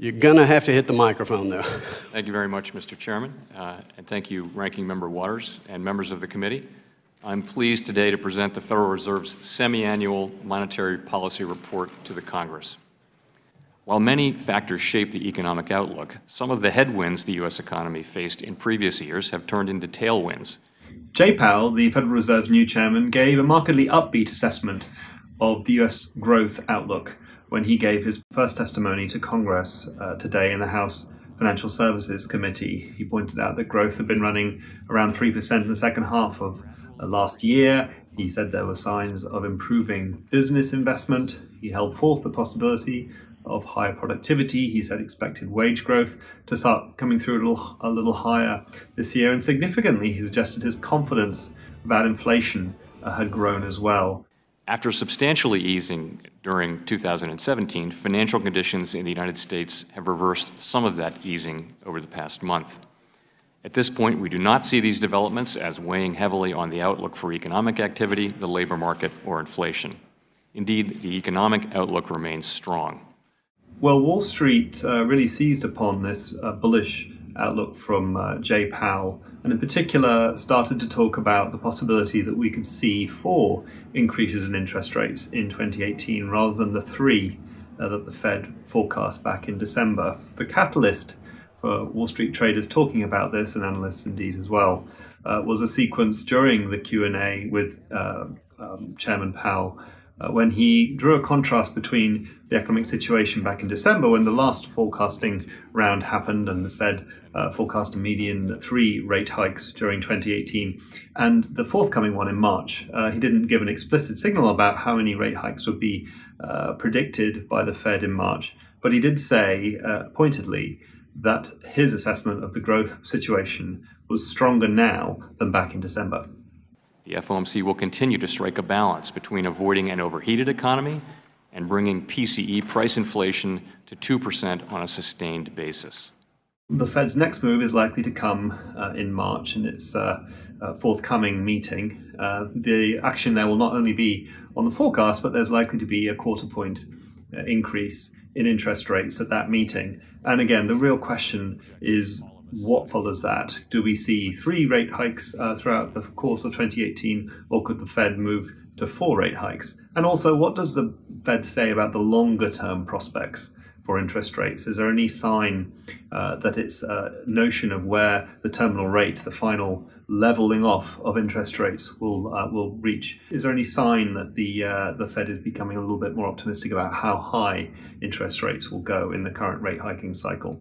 You're gonna have to hit the microphone, though. Thank you very much, Mr. Chairman, and thank you, Ranking Member Waters and members of the committee. I'm pleased today to present the Federal Reserve's semi-annual monetary policy report to the Congress. While many factors shape the economic outlook, some of the headwinds the U.S. economy faced in previous years have turned into tailwinds. Jay Powell, the Federal Reserve's new chairman, gave a markedly upbeat assessment of the U.S. growth outlook when he gave his first testimony to Congress today in the House Financial Services Committee. He pointed out that growth had been running around 3% in the second half of last year. He said there were signs of improving business investment. He held forth the possibility of higher productivity. He said expected wage growth to start coming through a little higher this year. And significantly, he suggested his confidence about inflation had grown as well. After substantially easing during 2017, financial conditions in the United States have reversed some of that easing over the past month. At this point, we do not see these developments as weighing heavily on the outlook for economic activity, the labor market, or inflation. Indeed, the economic outlook remains strong. Well, Wall Street really seized upon this bullish outlook from Jay Powell, and in particular started to talk about the possibility that we could see 4 increases in interest rates in 2018 rather than the 3 that the Fed forecast back in December. The catalyst for Wall Street traders talking about this, and analysts indeed as well, was a sequence during the Q&A with Chairman Powell when he drew a contrast between the economic situation back in December when the last forecasting round happened and the Fed forecast a median 3 rate hikes during 2018 and the forthcoming one in March. He didn't give an explicit signal about how many rate hikes would be predicted by the Fed in March, but he did say pointedly that his assessment of the growth situation was stronger now than back in December. The FOMC will continue to strike a balance between avoiding an overheated economy and bringing PCE price inflation to 2% on a sustained basis. The Fed's next move is likely to come in March in its forthcoming meeting. The action there will not only be on the forecast, but there's likely to be a quarter-point increase in interest rates at that meeting. And again, the real question is, what follows that? Do we see 3 rate hikes throughout the course of 2018, or could the Fed move to 4 rate hikes? And also, what does the Fed say about the longer term prospects for interest rates? Is there any sign that its notion of where the terminal rate, the final leveling off of interest rates will reach? Is there any sign that the Fed is becoming a little bit more optimistic about how high interest rates will go in the current rate hiking cycle?